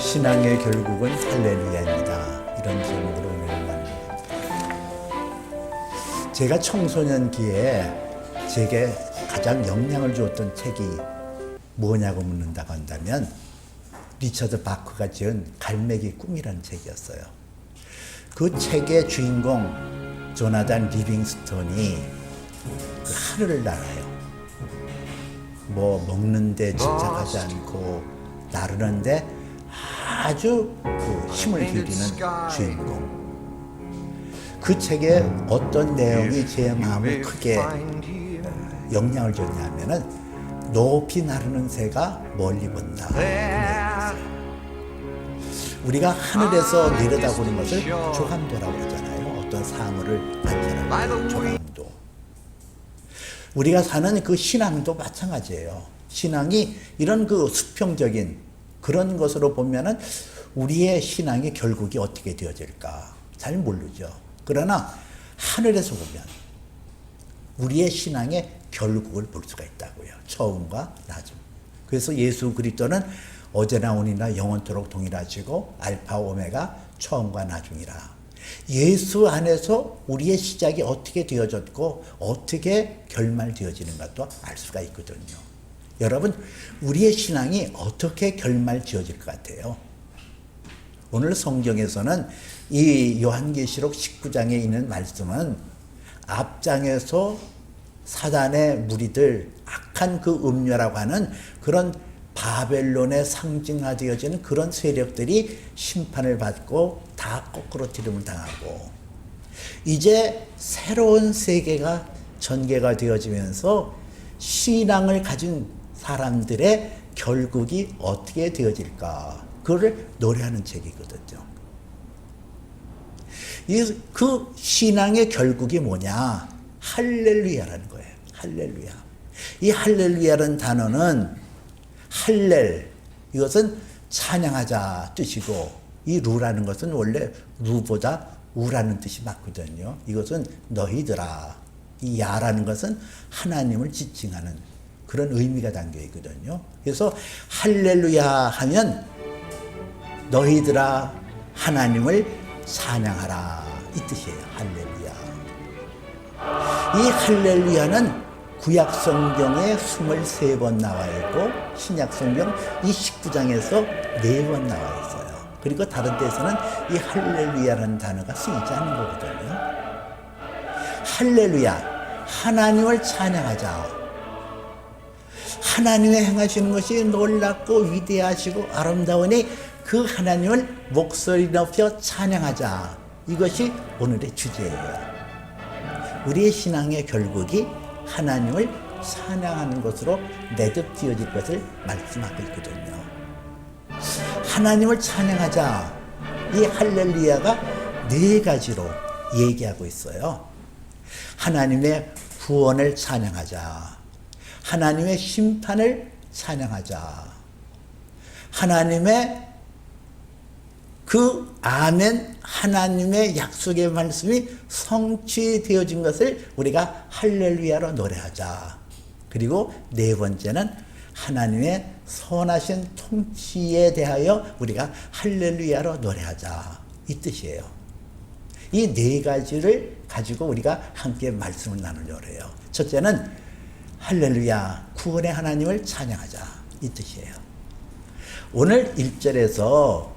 신앙의 결국은 할렐루야입니다. 이런 제목으로 오늘 만납니다. 제가 청소년기에 제게 가장 영향을 주었던 책이 뭐냐고 묻는다고 한다면 리처드 바크가 지은 갈매기 꿈이라는 책이었어요. 그 책의 주인공 조나단 리빙스톤이 그 하늘을 날아요. 뭐 먹는데 집착하지 않고 나르는데 아주 그 힘을 기울이는 주인공. 그 책의 어떤 내용이 제 마음을 크게 영향을 줬냐면은 높이 나르는 새가 멀리 본다. 그 내용이었어요. 우리가 하늘에서 내려다보는 것을 조감도라고 그러잖아요. 어떤 사물을 관찰하는 조감도. 우리가 사는 그 신앙도 마찬가지예요. 신앙이 이런 그 수평적인 그런 것으로 보면은 우리의 신앙의 결국이 어떻게 되어질까 잘 모르죠. 그러나 하늘에서 보면 우리의 신앙의 결국을 볼 수가 있다고요. 처음과 나중. 그래서 예수 그리스도는 어제나 오늘이나 영원토록 동일하시고 알파 오메가 처음과 나중이라. 예수 안에서 우리의 시작이 어떻게 되어졌고 어떻게 결말되어지는가도 알 수가 있거든요. 여러분, 우리의 신앙이 어떻게 결말지어질 것 같아요? 오늘 성경에서는 이 요한계시록 19장에 있는 말씀은 앞장에서 사단의 무리들, 악한 그 음녀라고 하는 그런 바벨론에 상징화되어지는 그런 세력들이 심판을 받고 다 거꾸로 뒤름을 당하고 이제 새로운 세계가 전개가 되어지면서 신앙을 가진 사람들의 결국이 어떻게 되어질까 그거를 노래하는 책이거든요. 그 신앙의 결국이 뭐냐? 할렐루야라는 거예요. 할렐루야. 이 할렐루야라는 단어는 할렐, 이것은 찬양하자 뜻이고 이 루라는 것은 원래 루보다 우라는 뜻이 맞거든요. 이것은 너희들아. 이 야라는 것은 하나님을 지칭하는 그런 의미가 담겨 있거든요. 그래서 할렐루야 하면 너희들아 하나님을 찬양하라 이 뜻이에요. 할렐루야. 이 할렐루야는 구약 성경에 23번 나와 있고 신약 성경 이 19장에서 4번 나와 있어요. 그리고 다른 데서는 이 할렐루야라는 단어가 쓰이지 않는 거거든요. 할렐루야, 하나님을 찬양하자. 하나님의 행하시는 것이 놀랍고 위대하시고 아름다우니 그 하나님을 목소리 높여 찬양하자. 이것이 오늘의 주제예요. 우리의 신앙의 결국이 하나님을 찬양하는 것으로 내접지어질 것을 말씀하고 있거든요. 하나님을 찬양하자. 이 할렐루야가 4가지로 얘기하고 있어요. 하나님의 구원을 찬양하자. 하나님의 심판을 찬양하자. 하나님의 그 아멘 하나님의 약속의 말씀이 성취되어진 것을 우리가 할렐루야로 노래하자. 그리고 4번째는 하나님의 선하신 통치에 대하여 우리가 할렐루야로 노래하자. 이 뜻이에요. 이 4가지를 가지고 우리가 함께 말씀을 나누려고 해요. 첫째는 할렐루야, 구원의 하나님을 찬양하자. 이 뜻이에요. 오늘 1절에서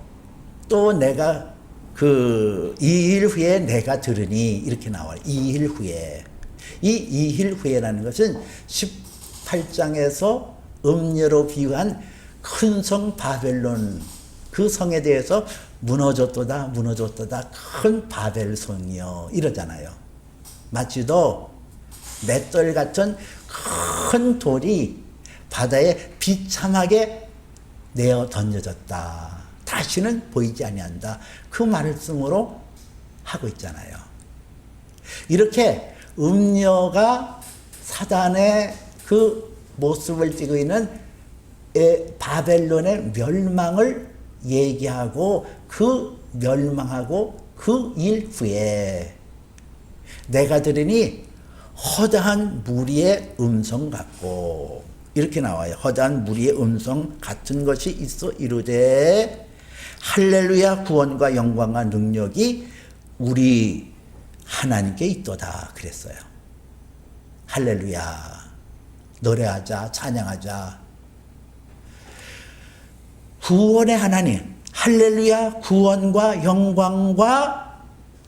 또 내가 그 2일 후에 내가 들으니 이렇게 나와요. 2일 후에. 이 2일 후에라는 것은 18장에서 음녀로 비유한 큰 성 바벨론 그 성에 대해서 무너졌도다 큰 바벨성이요 이러잖아요. 마치도 맷돌 같은 큰 돌이 바다에 비참하게 내어 던져졌다. 다시는 보이지 아니한다. 그 말씀으로 하고 있잖아요. 이렇게 음녀가 사단의 그 모습을 띠고 있는 바벨론의 멸망을 얘기하고 그 멸망하고 그 일 후에 내가 들으니 허다한 무리의 음성 같고 이렇게 나와요. 허다한 무리의 음성 같은 것이 있어 이르되 할렐루야 구원과 영광과 능력이 우리 하나님께 있도다 그랬어요. 할렐루야 노래하자 찬양하자. 구원의 하나님 할렐루야 구원과 영광과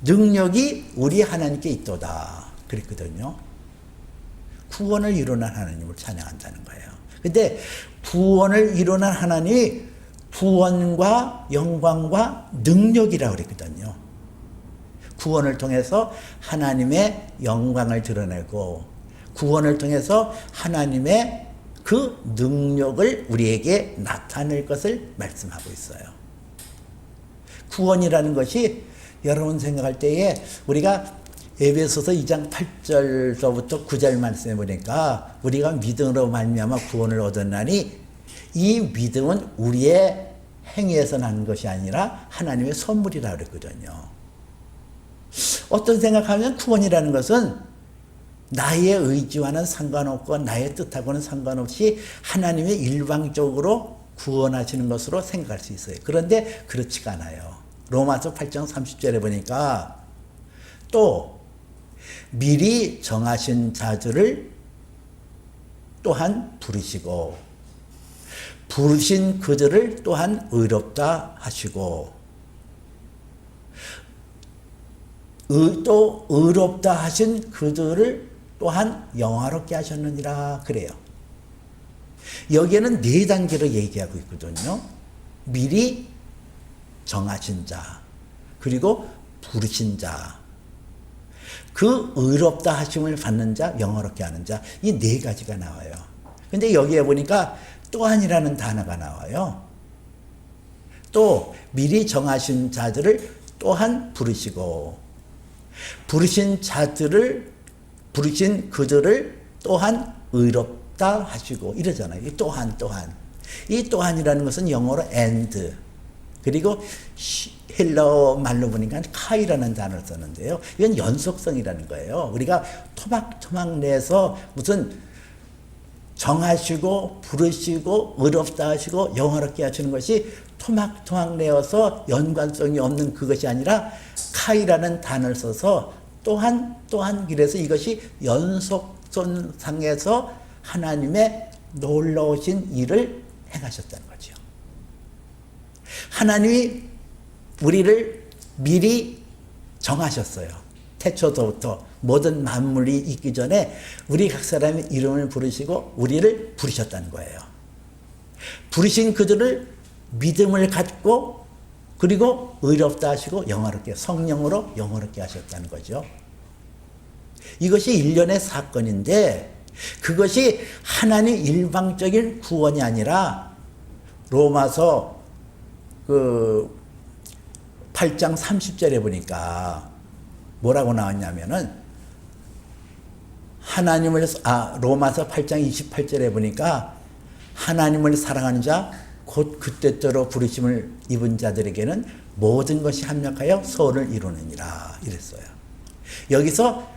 능력이 우리 하나님께 있도다 그랬거든요. 구원을 이루는 하나님을 찬양한다는 거예요. 근데 구원을 이루는 하나님이 구원과 영광과 능력이라고 그랬거든요. 구원을 통해서 하나님의 영광을 드러내고 구원을 통해서 하나님의 그 능력을 우리에게 나타낼 것을 말씀하고 있어요. 구원이라는 것이 여러분 생각할 때에 우리가 에베소서 2장 8절서부터 9절 말씀해 보니까 우리가 믿음으로 말미암아 구원을 얻었나니 이 믿음은 우리의 행위에서 난 것이 아니라 하나님의 선물이라고 그랬거든요. 어떤 생각하면 구원이라는 것은 나의 의지와는 상관없고 나의 뜻하고는 상관없이 하나님의 일방적으로 구원하시는 것으로 생각할 수 있어요. 그런데 그렇지가 않아요. 로마서 8장 30절에 보니까 또 미리 정하신 자들을 또한 부르시고 부르신 그들을 또한 의롭다 하시고 또 의롭다 하신 그들을 또한 영화롭게 하셨느니라 그래요. 여기에는 4단계로 얘기하고 있거든요. 미리 정하신 자, 그리고 부르신 자, 그 의롭다 하심을 받는 자, 영화롭게 하는 자, 이 4가지가 나와요. 근데 여기에 보니까 또한이라는 단어가 나와요. 또 미리 정하신 자들을 또한 부르시고 부르신 그들을 또한 의롭다 하시고 이러잖아요. 이 또한. 이 또한이라는 것은 영어로 and 그리고 헬러 말로 보니까 카이라는 단어를 썼는데요. 이건 연속성이라는 거예요. 우리가 토막토막 내서 무슨 정하시고 부르시고 의롭다 하시고 영화롭게 하시는 것이 토막토막 내어서 연관성이 없는 그것이 아니라 카이라는 단어를 써서 또한 그래서 이것이 연속선상에서 하나님의 놀라우신 일을 행하셨다는 거죠. 하나님이 우리를 미리 정하셨어요. 태초서부터 모든 만물이 있기 전에 우리 각 사람의 이름을 부르시고 우리를 부르셨다는 거예요. 부르신 그들을 믿음을 갖고 그리고 의롭다 하시고 영화롭게 성령으로 영화롭게 하셨다는 거죠. 이것이 일련의 사건인데 그것이 하나님 일방적인 구원이 아니라 로마서 8장 30절에 보니까 뭐라고 나왔냐면은 로마서 8장 28절에 보니까 하나님을 사랑하는 자 곧 그때대로 부르심을 입은 자들에게는 모든 것이 합력하여 선을 이루느니라 이랬어요. 여기서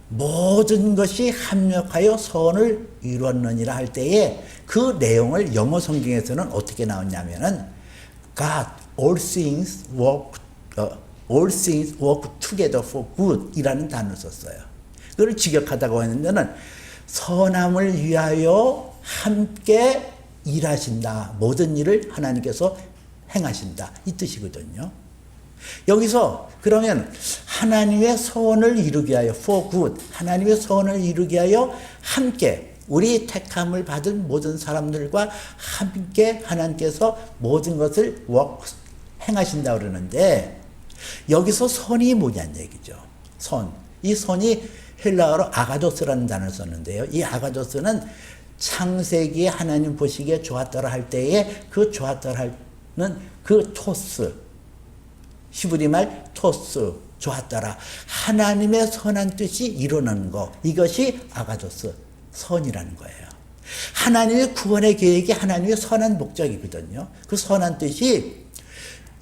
모든 것이 합력하여 선을 이루었느니라 할 때에 그 내용을 영어 성경에서는 어떻게 나왔냐면은 God, all things work together for good 이라는 단어를 썼어요. 그걸 직역하다고 했는데는 선함을 위하여 함께 일하신다. 모든 일을 하나님께서 행하신다. 이 뜻이거든요. 여기서 그러면 하나님의 선을 이루기 위하여 for good, 하나님의 선을 이루기 위하여 함께 우리 택함을 받은 모든 사람들과 함께 하나님께서 모든 것을 행하신다고 그러는데 여기서 선이 뭐냐는 얘기죠. 선. 이 선이 헬라어로 아가도스라는 단어를 썼는데요. 이 아가도스는 창세기에 하나님 보시기에 좋았더라 할 때에 그 좋았더라 하는 그 토스, 히브리 말 토스, 좋았더라. 하나님의 선한 뜻이 이루어지는 것. 이것이 아가도스, 선이라는 거예요. 하나님의 구원의 계획이 하나님의 선한 목적이거든요. 그 선한 뜻이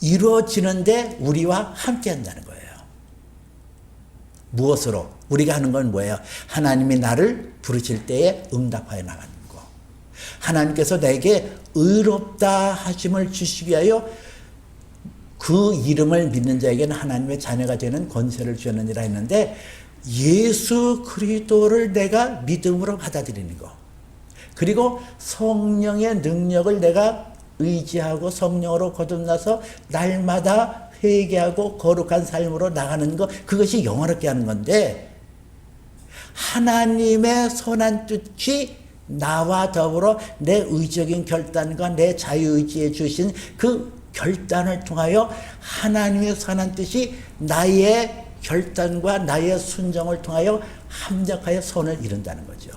이루어지는데 우리와 함께 한다는 거예요. 무엇으로? 우리가 하는 건 뭐예요? 하나님이 나를 부르실 때에 응답하여 나가는 거. 하나님께서 내게 의롭다 하심을 주시기 위하여 그 이름을 믿는 자에게는 하나님의 자녀가 되는 권세를 주었느니라 했는데, 예수 그리스도를 내가 믿음으로 받아들이는 거, 그리고 성령의 능력을 내가 의지하고 성령으로 거듭나서 날마다 회개하고 거룩한 삶으로 나가는 것, 그것이 영원하게 하는 건데, 하나님의 선한 뜻이 나와 더불어 내 의적인 결단과 내 자유의지에 주신 그 결단을 통하여 하나님의 선한 뜻이 나의 결단과 나의 순종을 통하여 합력하여 선을 이룬다는 거죠.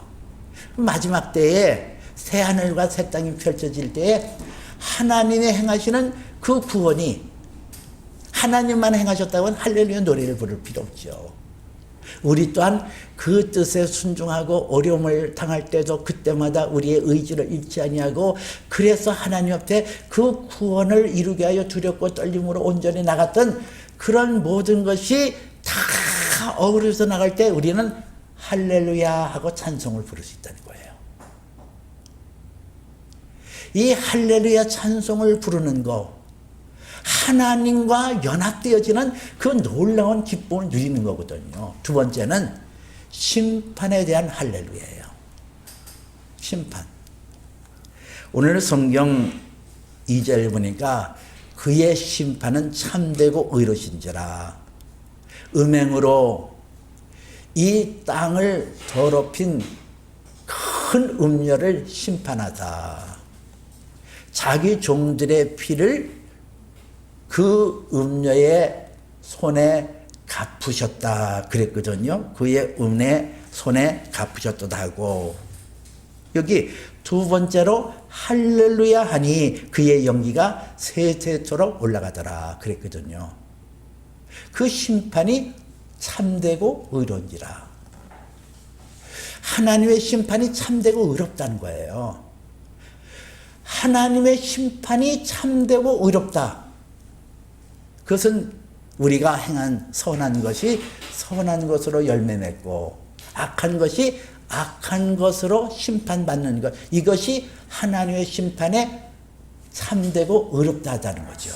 마지막 때에 새하늘과 새 땅이 펼쳐질 때에 하나님의 행하시는 그 구원이 하나님만 행하셨다고는 할렐루야 노래를 부를 필요 없죠. 우리 또한 그 뜻에 순종하고 어려움을 당할 때도 그때마다 우리의 의지를 잃지 아니하고, 그래서 하나님 앞에 그 구원을 이루게 하여 두렵고 떨림으로 온전히 나갔던 그런 모든 것이 다 어우러져 나갈 때 우리는 할렐루야 하고 찬송을 부를 수 있다는 거예요. 이 할렐루야 찬송을 부르는 거, 하나님과 연합되어지는 그 놀라운 기쁨을 누리는 거거든요. 두 번째는 심판에 대한 할렐루야예요. 심판. 오늘 성경 2절 보니까 그의 심판은 참되고 의로우신지라. 음행으로 이 땅을 더럽힌 큰 음녀를 심판하다. 자기 종들의 피를 그 음녀의 손에 갚으셨다 그랬거든요. 그의 은혜 손에 갚으셨다 하고, 여기 두 번째로 할렐루야 하니 그의 연기가 세세토록 올라가더라 그랬거든요. 그 심판이 참되고 의로운지라. 하나님의 심판이 참되고 의롭다는 거예요. 하나님의 심판이 참되고 의롭다. 그것은 우리가 행한 선한 것이 선한 것으로 열매 맺고 악한 것이 악한 것으로 심판받는 것, 이것이 하나님의 심판에 참되고 의롭다는 거죠.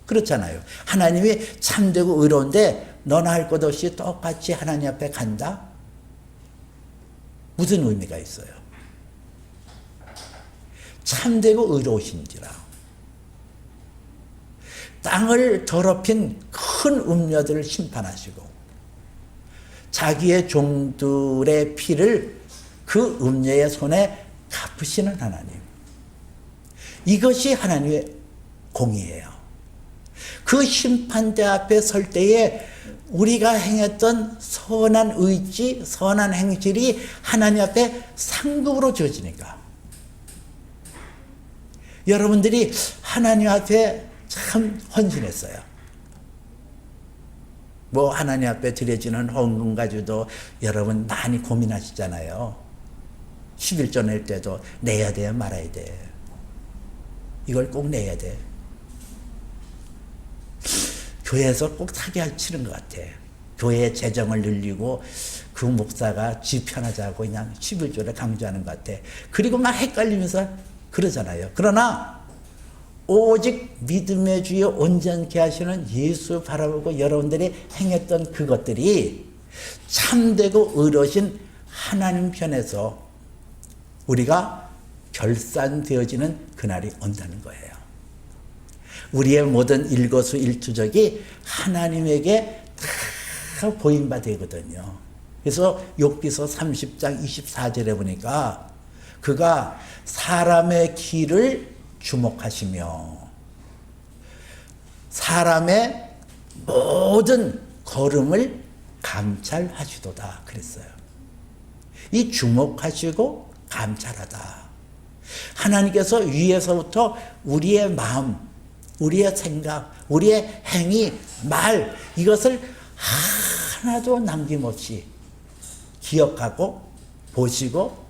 그렇잖아요. 하나님이 참되고 의로운데 너나 할 것 없이 똑같이 하나님 앞에 간다? 무슨 의미가 있어요? 참되고 의로우신지라. 땅을 더럽힌 큰 음녀들을 심판하시고 자기의 종들의 피를 그 음녀의 손에 갚으시는 하나님. 이것이 하나님의 공의예요. 그 심판대 앞에 설 때에 우리가 행했던 선한 의지, 선한 행실이 하나님 앞에 상급으로 주어지니까, 여러분들이 하나님 앞에 참 헌신했어요. 뭐 하나님 앞에 드려지는 헌금 가지고도 여러분 많이 고민하시잖아요. 11조 낼 때도 내야 돼 말아야 돼. 이걸 꼭 내야 돼. 교회에서 꼭 사기를 치는 것 같아. 교회 재정을 늘리고 그 목사가 지 편하자고 그냥 11조를 강조하는 것 같아. 그리고 막 헷갈리면서 그러잖아요. 그러나 오직 믿음의 주여 온전케 하시는 예수 바라보고 여러분들이 행했던 그것들이 참되고 의로우신 하나님 편에서 우리가 결산되어지는 그날이 온다는 거예요. 우리의 모든 일거수일투족이 하나님에게 다 보임 바 되거든요. 그래서 욥기서 30장 24절에 보니까 그가 사람의 길을 주목하시며 사람의 모든 걸음을 감찰하시도다 그랬어요. 이 주목하시고 감찰하다. 하나님께서 위에서부터 우리의 마음, 우리의 생각, 우리의 행위, 말, 이것을 하나도 남김없이 기억하고 보시고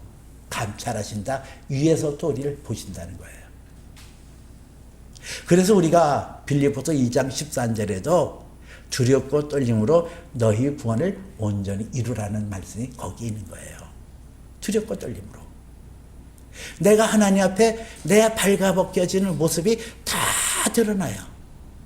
감찰하신다. 위에서부터 우리를 보신다는 거예요. 그래서 우리가 빌립보서 2장 13절에도 두렵고 떨림으로 너희 구원을 온전히 이루라는 말씀이 거기 있는 거예요. 두렵고 떨림으로. 내가 하나님 앞에 내 발가벗겨지는 모습이 다 드러나요.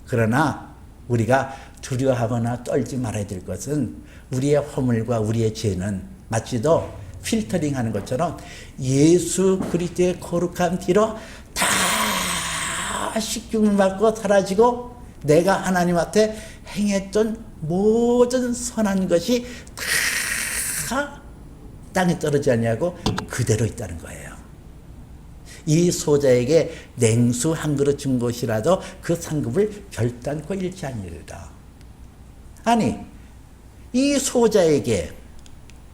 그러나 우리가 두려워하거나 떨지 말아야 될 것은 우리의 허물과 우리의 죄는 마치도 필터링 하는 것처럼 예수 그리스도의 거룩한 피로 다 씻김을 받고 사라지고 내가 하나님 앞에 행했던 모든 선한 것이 다 땅에 떨어지지 않냐고 그대로 있다는 거예요. 이 소자에게 냉수 한 그릇 준 것이라도 그 상급을 결단코 잃지 아니리라. 아니, 이 소자에게,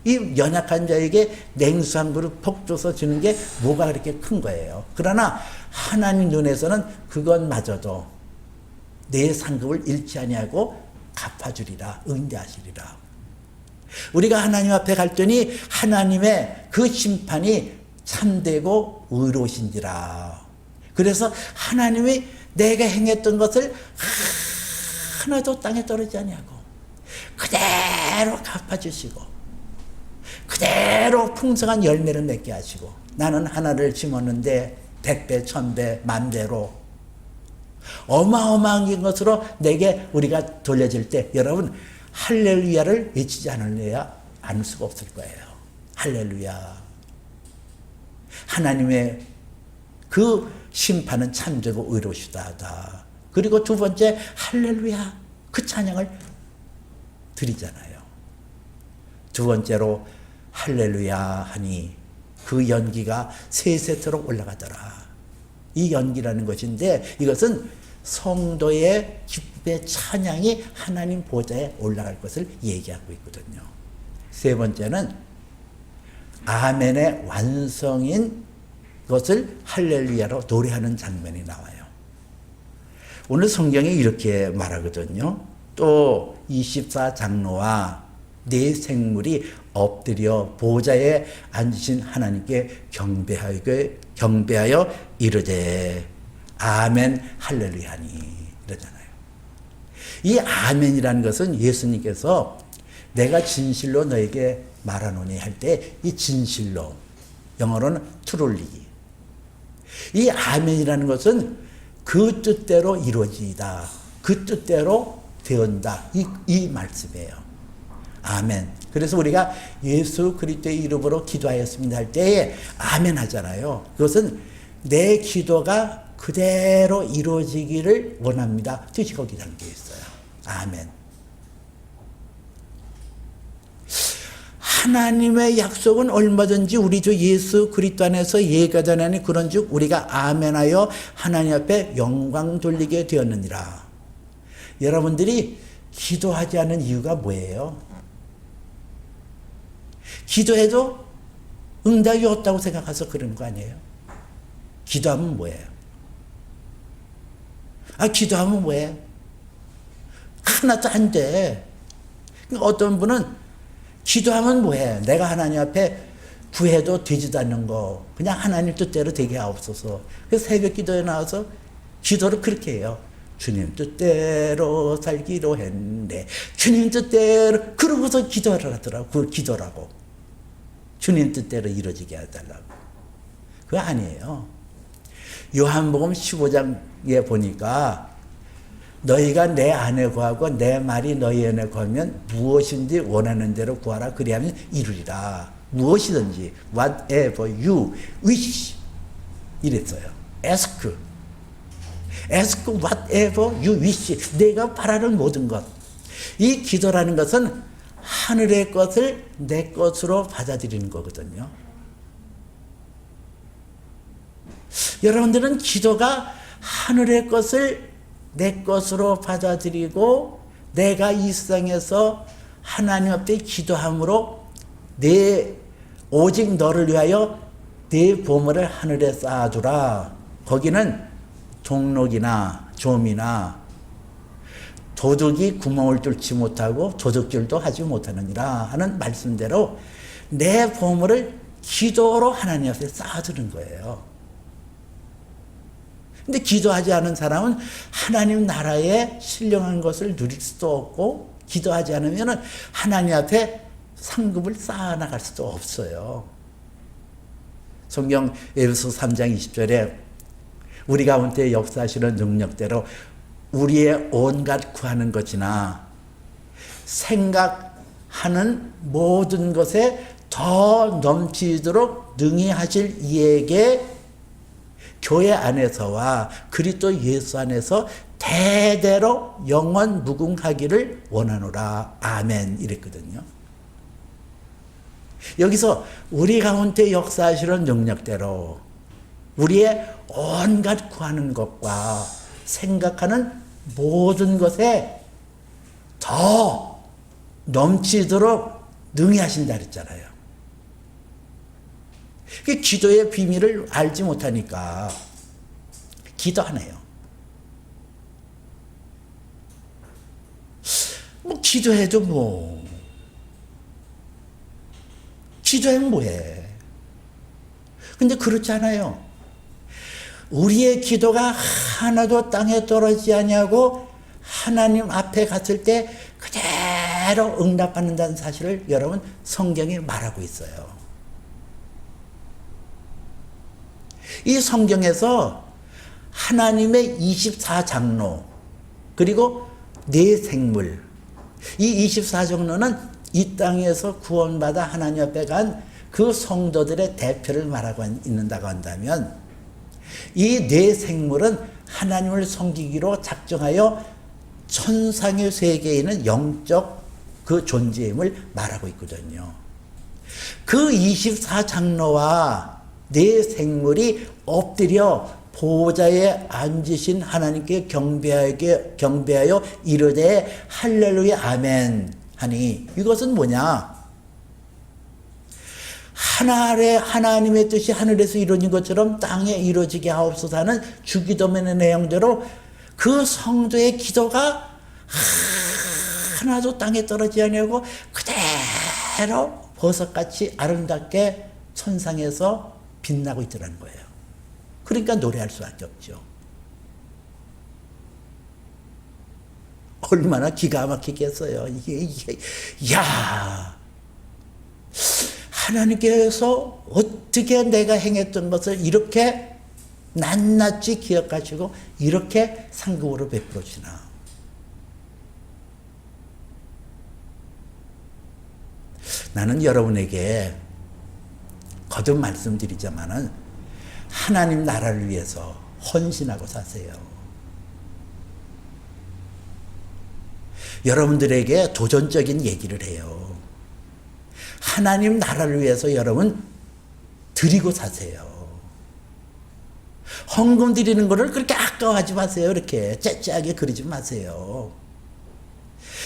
이 연약한 자에게 냉수 한 그릇 퍽 줘서 주는 게 뭐가 그렇게 큰 거예요. 그러나 하나님 눈에서는 그것마저도 내 상급을 잃지 아니하고 갚아주리라, 응대하시리라. 우리가 하나님 앞에 갈 때니 하나님의 그 심판이 참되고 의로우신지라. 그래서 하나님이 내가 행했던 것을 하나도 땅에 떨어지지 아니하고 그대로 갚아주시고 그대로 풍성한 열매를 맺게 하시고, 나는 하나를 심었는데 100배, 1000배, 만배로 어마어마한 것으로 내게 우리가 돌려질 때 여러분 할렐루야를 외치지 않을 수가 없을 거예요. 할렐루야. 하나님의 그 심판은 참되고 의로우시다. 그리고 두 번째 할렐루야, 그 찬양을 드리잖아요. 두 번째로 할렐루야 하니 그 연기가 세세토록 올라가더라. 이 연기라는 것인데 이것은 성도의 기쁨의 찬양이 하나님 보좌에 올라갈 것을 얘기하고 있거든요. 세 번째는 아멘의 완성인 것을 할렐루야로 노래하는 장면이 나와요. 오늘 성경에 이렇게 말하거든요. 또 24장로와 네 생물이 엎드려 보좌에 앉으신 하나님께 경배하여 이르되 아멘 할렐루야니 이러잖아요. 이 아멘이라는 것은 예수님께서 내가 진실로 너에게 말하노니 할 때 이 진실로, 영어로는 truly, 이 아멘이라는 것은 그 뜻대로 이루어지다, 그 뜻대로 되었다, 이 말씀이에요. 아멘. 그래서 우리가 예수 그리스도의 이름으로 기도하였습니다 할 때에 아멘 하잖아요. 그것은 내 기도가 그대로 이루어지기를 원합니다 뜻이 거기 담겨 있어요. 아멘. 하나님의 약속은 얼마든지 우리 주 예수 그리스도 안에서 예가 되나니 그런즉 우리가 아멘하여 하나님 앞에 영광 돌리게 되었느니라. 여러분들이 기도하지 않은 이유가 뭐예요? 기도해도 응답이 없다고 생각해서 그러는 거 아니에요? 기도하면 뭐예요? 기도하면 뭐예요? 하나도 안 돼. 어떤 분은 기도하면 뭐해? 내가 하나님 앞에 구해도 되지도 않는 거 그냥 하나님 뜻대로 되게 하옵소서. 그래서 새벽 기도에 나와서 기도를 그렇게 해요. 주님 뜻대로 살기로 했는데 주님 뜻대로, 그러고서 기도를 하더라고. 그걸 기도라고. 주님 뜻대로 이루어지게 해달라고. 그거 아니에요. 요한복음 15장에 보니까 너희가 내 안에 거하고 내 말이 너희 안에 거하면 무엇인지 원하는 대로 구하라. 그리하면 이루리라. 무엇이든지 whatever you wish 이랬어요. ask whatever you wish. 내가 바라는 모든 것. 이 기도라는 것은 하늘의 것을 내 것으로 받아들이는 거거든요. 여러분들은 기도가 하늘의 것을 내 것으로 받아들이고 내가 이 세상에서 하나님 앞에 기도함으로 오직 너를 위하여 내 보물을 하늘에 쌓아두라. 거기는 종록이나 좀이나 도둑이 구멍을 뚫지 못하고 도둑질도 하지 못하느니라 하는 말씀대로 내 보물을 기도로 하나님 앞에 쌓아두는 거예요. 근데 기도하지 않은 사람은 하나님 나라의 신령한 것을 누릴 수도 없고, 기도하지 않으면 하나님 앞에 상급을 쌓아나갈 수도 없어요. 성경 에베소 3장 20절에 우리 가운데 역사하시는 능력대로 우리의 온갖 구하는 것이나 생각하는 모든 것에 더 넘치도록 능히 하실 이에게 교회 안에서와 그리스도 예수 안에서 대대로 영원 무궁하기를 원하노라. 아멘. 이랬거든요. 여기서 우리 가운데 역사하시는 능력대로 우리의 온갖 구하는 것과 생각하는 모든 것에 더 넘치도록 능히 하신다 그랬잖아요. 기도의 비밀을 알지 못하니까 기도 안 해요. 기도해도 기도하면 뭐해. 근데 그렇지 않아요. 우리의 기도가 하나도 땅에 떨어지지 아니하고 하나님 앞에 갔을 때 그대로 응답받는다는 사실을 여러분 성경이 말하고 있어요. 이 성경에서 하나님의 24장로 그리고 네 생물, 이 24장로는 이 땅에서 구원받아 하나님 앞에 간 그 성도들의 대표를 말하고 있는다고 한다면 이 네 생물은 하나님을 섬기기로 작정하여 천상의 세계에 있는 영적 그 존재임을 말하고 있거든요. 그 24장로와 네 생물이 엎드려 보좌에 앉으신 하나님께 경배하여 이르되 할렐루야 아멘 하니, 이것은 뭐냐? 하나님의 뜻이 하늘에서 이루어진 것처럼 땅에 이루어지게 하옵소서 하는 주기도문의 내용대로 그 성도의 기도가 하나도 땅에 떨어지지 아니하고 그대로 버섯같이 아름답게 천상에서 빛나고 있더라는 거예요. 그러니까 노래할 수밖에 없죠. 얼마나 기가 막히겠어요. 야, 하나님께서 어떻게 내가 행했던 것을 이렇게 낱낱이 기억하시고 이렇게 상급으로 베풀어 주나. 나는 여러분에게 거듭 말씀드리자마는 하나님 나라를 위해서 헌신하고 사세요. 여러분들에게 도전적인 얘기를 해요. 하나님 나라를 위해서 여러분 드리고 사세요. 헌금 드리는 거를 그렇게 아까워하지 마세요. 이렇게 째째하게 그러지 마세요.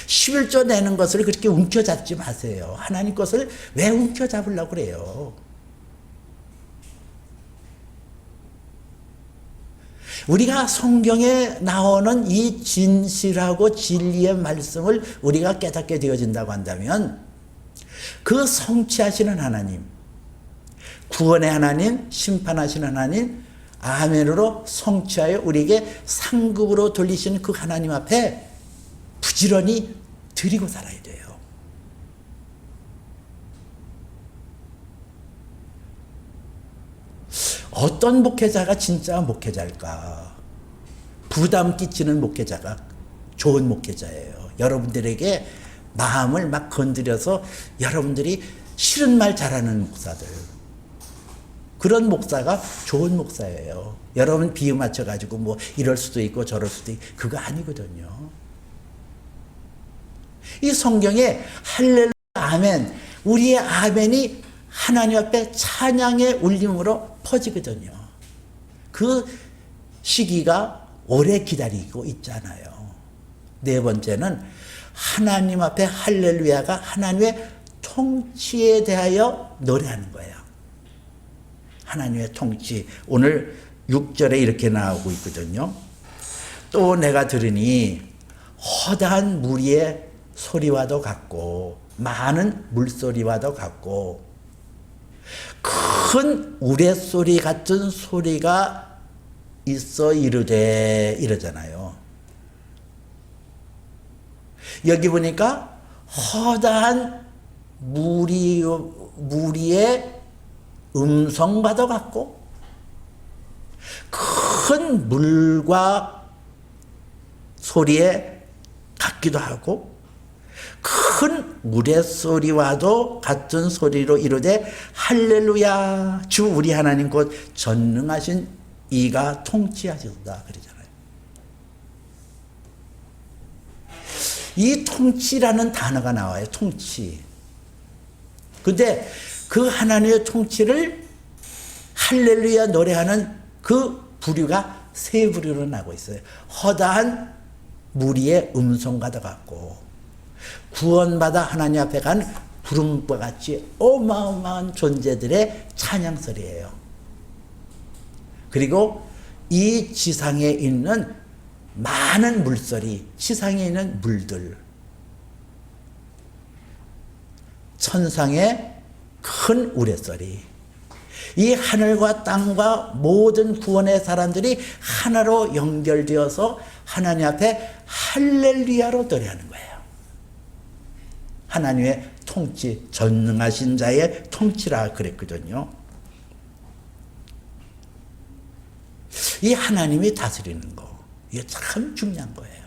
11조 내는 것을 그렇게 움켜잡지 마세요. 하나님 것을 왜 움켜잡으려고 그래요? 우리가 성경에 나오는 이 진실하고 진리의 말씀을 우리가 깨닫게 되어진다고 한다면 그 성취하시는 하나님, 구원의 하나님, 심판하시는 하나님, 아멘으로 성취하여 우리에게 상급으로 돌리시는 그 하나님 앞에 부지런히 드리고 살아야 돼요. 어떤 목회자가 진짜 목회자일까? 부담 끼치는 목회자가 좋은 목회자예요. 여러분들에게 마음을 막 건드려서 여러분들이 싫은 말 잘하는 목사들, 그런 목사가 좋은 목사예요. 여러분 비유 맞춰가지고 뭐 이럴 수도 있고 저럴 수도 있고 그거 아니거든요. 이 성경에 할렐루야 아멘, 우리의 아멘이 하나님 앞에 찬양의 울림으로 퍼지거든요. 그 시기가 오래 기다리고 있잖아요. 네 번째는 하나님 앞에 할렐루야가 하나님의 통치에 대하여 노래하는 거예요. 하나님의 통치. 오늘 6절에 이렇게 나오고 있거든요. 또 내가 들으니 허다한 무리의 소리와도 같고 많은 물소리와도 같고 큰 우레소리 같은 소리가 있어 이르되, 이러잖아요. 여기 보니까 허다한 무리의 음성과도 같고 큰 물과 소리에 같기도 하고 큰 우레소리와도 같은 소리로 이르되 할렐루야 주 우리 하나님 곧 전능하신 이가 통치하셨다 그러잖아요. 이 통치라는 단어가 나와요. 통치. 근데 그 하나님의 통치를 할렐루야 노래하는 그 부류가 세 부류로 나고 있어요. 허다한 무리의 음성과도 같고 구원받아 하나님 앞에 간 구름과 같이 어마어마한 존재들의 찬양소리예요. 그리고 이 지상에 있는 많은 물소리, 지상에 있는 물들, 천상의 큰 우레소리, 이 하늘과 땅과 모든 구원의 사람들이 하나로 연결되어서 하나님 앞에 할렐루야로 노래하는 거예요. 하나님의 통치, 전능하신 자의 통치라 그랬거든요. 이 하나님이 다스리는 거, 이게 참 중요한 거예요.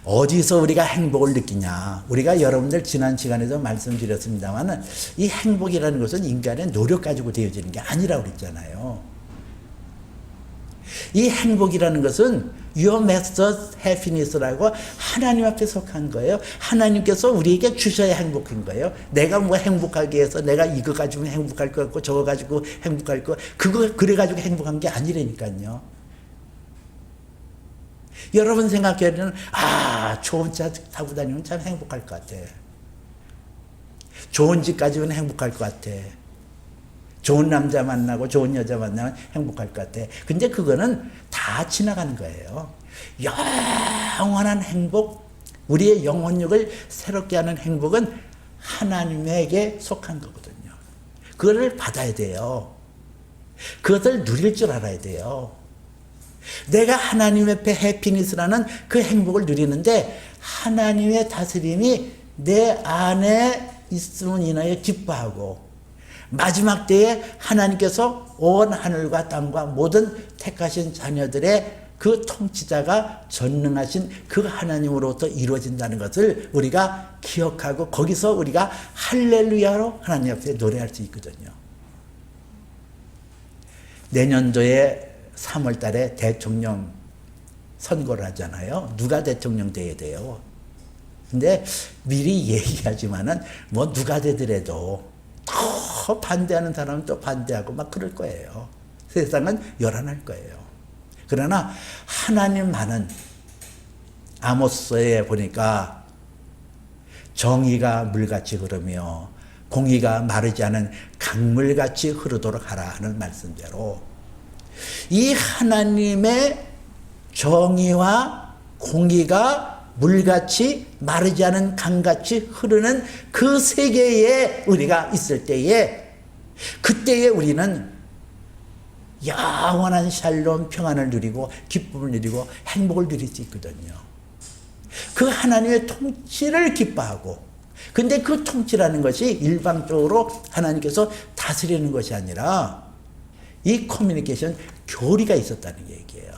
어디서 우리가 행복을 느끼냐? 우리가 여러분들 지난 시간에도 말씀드렸습니다만 이 행복이라는 것은 인간의 노력 가지고 되어지는 게 아니라고 그랬잖아요. 이 행복이라는 것은 Your Master's Happiness라고 하나님 앞에 속한 거예요. 하나님께서 우리에게 주셔야 행복한 거예요. 내가 뭐 행복하게 해서 내가 이거 가지고 행복할 것 같고 저거 가지고 행복할 것 그거 그래 가지고 행복한 게 아니라니까요. 여러분 생각에는 좋은 차 타고 다니면 참 행복할 것 같아. 좋은 집 가지면 행복할 것 같아. 좋은 남자 만나고 좋은 여자 만나면 행복할 것 같아. 근데 그거는 다 지나가는 거예요. 영원한 행복, 우리의 영혼력을 새롭게 하는 행복은 하나님에게 속한 거거든요. 그거를 받아야 돼요. 그것을 누릴 줄 알아야 돼요. 내가 하나님 앞에 해피니스라는 그 행복을 누리는데 하나님의 다스림이 내 안에 있음을 인하여 기뻐하고 마지막 때에 하나님께서 온 하늘과 땅과 모든 택하신 자녀들의 그 통치자가 전능하신 그 하나님으로부터 이루어진다는 것을 우리가 기억하고 거기서 우리가 할렐루야로 하나님 앞에 노래할 수 있거든요. 내년도에 3월 달에 대통령 선거를 하잖아요. 누가 대통령 돼야 돼요. 근데 미리 얘기하지만은 뭐 누가 되더라도 더 반대하는 사람은 또 반대하고 막 그럴 거예요. 세상은 요란할 거예요. 그러나 하나님만은 아모스에 보니까 정의가 물같이 흐르며 공의가 마르지 않은 강물같이 흐르도록 하라 하는 말씀대로 이 하나님의 정의와 공의가 물같이 마르지 않은 강같이 흐르는 그 세계에 우리가 있을 때에 그때에 우리는 영원한 샬롬 평안을 누리고 기쁨을 누리고 행복을 누릴 수 있거든요. 그 하나님의 통치를 기뻐하고 근데 그 통치라는 것이 일방적으로 하나님께서 다스리는 것이 아니라 이 커뮤니케이션 교리가 있었다는 얘기예요.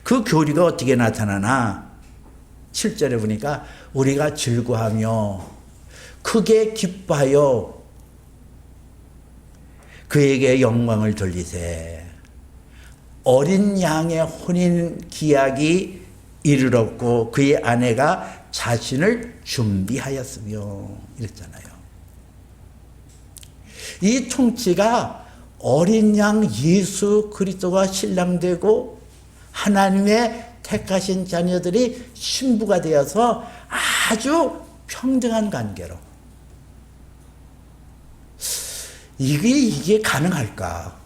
그 교리가 어떻게 나타나나 7절에 보니까 우리가 즐거하며 크게 기뻐하여 그에게 영광을 돌리세. 어린 양의 혼인 기약이 이르렀고 그의 아내가 자신을 준비하였으며 이랬잖아요. 이 통치가 어린 양 예수 그리스도가 신랑되고 하나님의 택하신 자녀들이 신부가 되어서 아주 평등한 관계로 이게 가능할까?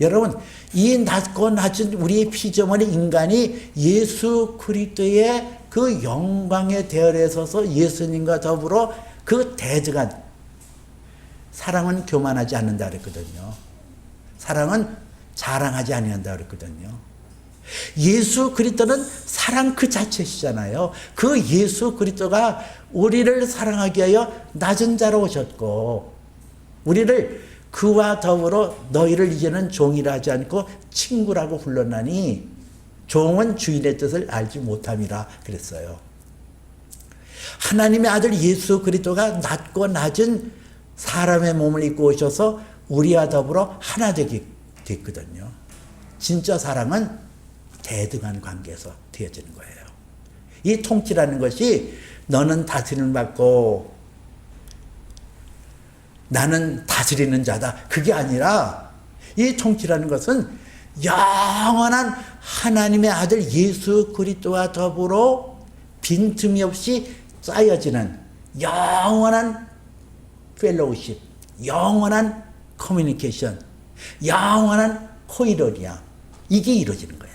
여러분, 이 낮고 낮은 우리의 피조물의 인간이 예수 그리스도의 그 영광의 대열에 서서 예수님과 더불어 그 대적한 사랑은 교만하지 않는다 그랬거든요. 사랑은 자랑하지 아니한다 그랬거든요. 예수 그리스도는 사랑 그 자체시잖아요. 그 예수 그리스도가 우리를 사랑하기 위하여 낮은 자로 오셨고 우리를 그와 더불어 너희를 이제는 종이라 하지 않고 친구라고 불렀나니 종은 주인의 뜻을 알지 못함이라 그랬어요. 하나님의 아들 예수 그리스도가 낮고 낮은 사람의 몸을 입고 오셔서 우리와 더불어 하나 되게 됐거든요. 진짜 사랑은 대등한 관계에서 되어지는 거예요. 이 통치라는 것이 너는 다스림을 받고 나는 다스리는 자다. 그게 아니라 이 통치라는 것은 영원한 하나님의 아들 예수 그리스도와 더불어 빈틈이 없이 쌓여지는 영원한 펠로우십, 영원한 커뮤니케이션, 영원한 코이로니아, 이게 이루어지는 거예요.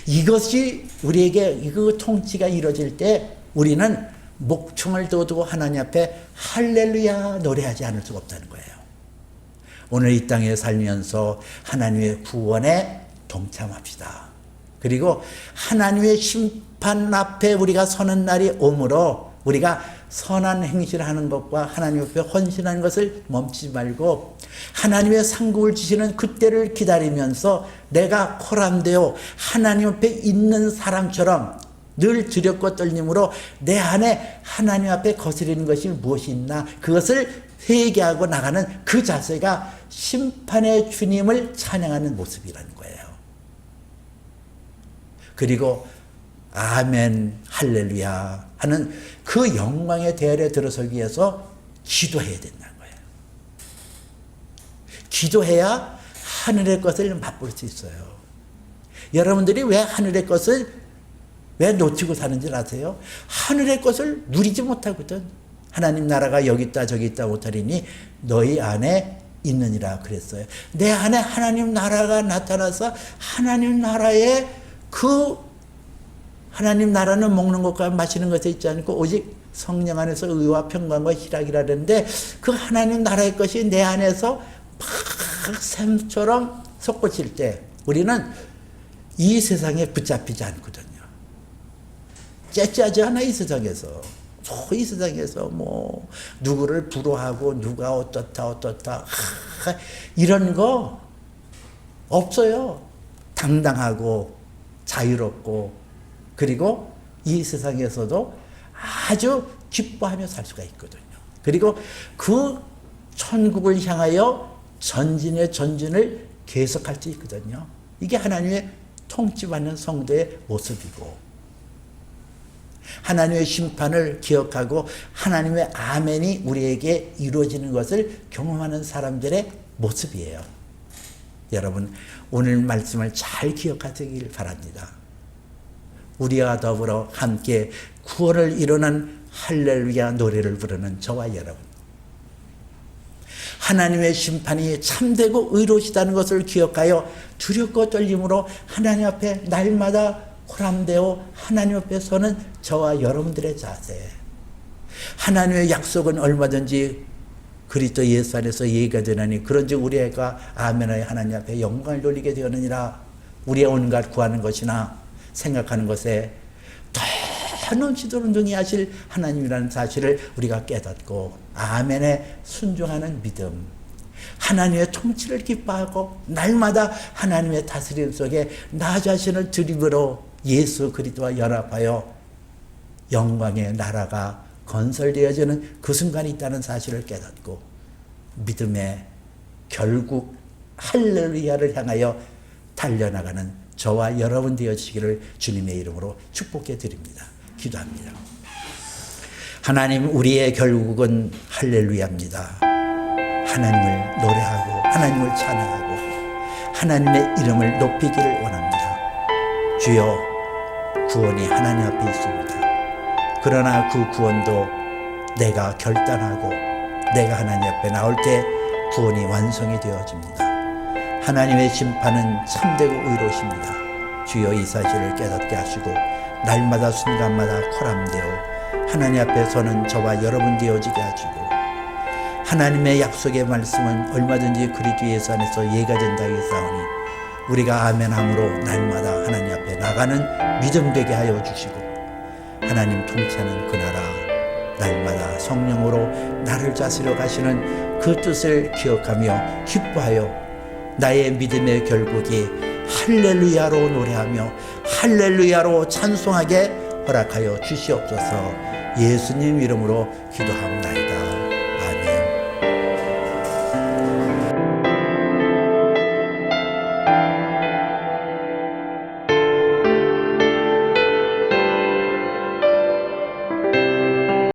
이것이 우리에게 그 통치가 이루어질 때 우리는 목청을 돋우고 하나님 앞에 할렐루야 노래하지 않을 수가 없다는 거예요. 오늘 이 땅에 살면서 하나님의 구원에 동참합시다. 그리고 하나님의 심판 앞에 우리가 서는 날이 오므로 우리가 선한 행실을 하는 것과 하나님 앞에 헌신하는 것을 멈추지 말고 하나님의 상급을 주시는 그때를 기다리면서 내가 코람되어 하나님 앞에 있는 사람처럼 늘 두렵고 떨림으로 내 안에 하나님 앞에 거스리는 것이 무엇이 있나 그것을 회개하고 나가는 그 자세가 심판의 주님을 찬양하는 모습이라는 거예요. 그리고 아멘 할렐루야 하는 그 영광의 대열에 들어서기 위해서 기도해야 된다는 거예요. 기도해야 하늘의 것을 맛볼 수 있어요. 여러분들이 왜 하늘의 것을 왜 놓치고 사는지 아세요? 하늘의 것을 누리지 못하거든. 하나님 나라가 여기 있다 저기 있다 못하리니 너희 안에 있느니라 그랬어요. 내 안에 하나님 나라가 나타나서 하나님 나라의 그 하나님 나라는 먹는 것과 마시는 것에 있지 않고 오직 성령 안에서 의와 평강과 희락이라는데 그 하나님 나라의 것이 내 안에서 막 샘처럼 솟구칠 때 우리는 이 세상에 붙잡히지 않거든요. 째째하지 않아 이 세상에서. 이 세상에서 뭐 누구를 부러워하고 누가 어떻다 이런 거 없어요. 당당하고 자유롭고 그리고 이 세상에서도 아주 기뻐하며 살 수가 있거든요. 그리고 그 천국을 향하여 전진의 전진을 계속할 수 있거든요. 이게 하나님의 통치받는 성도의 모습이고 하나님의 심판을 기억하고 하나님의 아멘이 우리에게 이루어지는 것을 경험하는 사람들의 모습이에요. 여러분 오늘 말씀을 잘 기억하시길 바랍니다. 우리와 더불어 함께 구원을 이루는 할렐루야 노래를 부르는 저와 여러분, 하나님의 심판이 참되고 의로우시다는 것을 기억하여 두렵고 떨림으로 하나님 앞에 날마다 호람되어 하나님 앞에 서는 저와 여러분들의 자세, 하나님의 약속은 얼마든지 그리스도 예수 안에서 예의가 되나니 그런즉 우리가 아멘하여 하나님 앞에 영광을 돌리게 되었느니라. 우리의 온갖 구하는 것이나 생각하는 것에 더 넘치도록 능히하실 하나님이라는 사실을 우리가 깨닫고 아멘에 순종하는 믿음, 하나님의 통치를 기뻐하고 날마다 하나님의 다스림 속에 나 자신을 드림으로 예수 그리스도와 연합하여 영광의 나라가 건설되어지는 그 순간이 있다는 사실을 깨닫고 믿음의 결국 할렐루야를 향하여 달려나가는 저와 여러분 되어지기를 주님의 이름으로 축복해 드립니다. 기도합니다. 하나님, 우리의 결국은 할렐루야입니다. 하나님을 노래하고 하나님을 찬양하고 하나님의 이름을 높이기를 원합니다. 주여, 구원이 하나님 앞에 있습니다. 그러나 그 구원도 내가 결단하고 내가 하나님 앞에 나올 때 구원이 완성이 되어집니다. 하나님의 심판은 참되고 의로우십니다. 주여, 이 사실을 깨닫게 하시고 날마다 순간마다 코람되어 하나님 앞에 서는 저와 여러분 되어지게 하시고 하나님의 약속의 말씀은 얼마든지 그리스도 예수 안에서 예가 된다 했사오니 우리가 아멘함으로 날마다 하나님 앞에 나가는 믿음 되게 하여 주시고 하나님 통치하는 그 나라 날마다 성령으로 나를 다스려 가시는 그 뜻을 기억하며 기뻐하여 나의 믿음의 결국이 할렐루야로 노래하며 할렐루야로 찬송하게 허락하여 주시옵소서. 예수님 이름으로 기도합니다.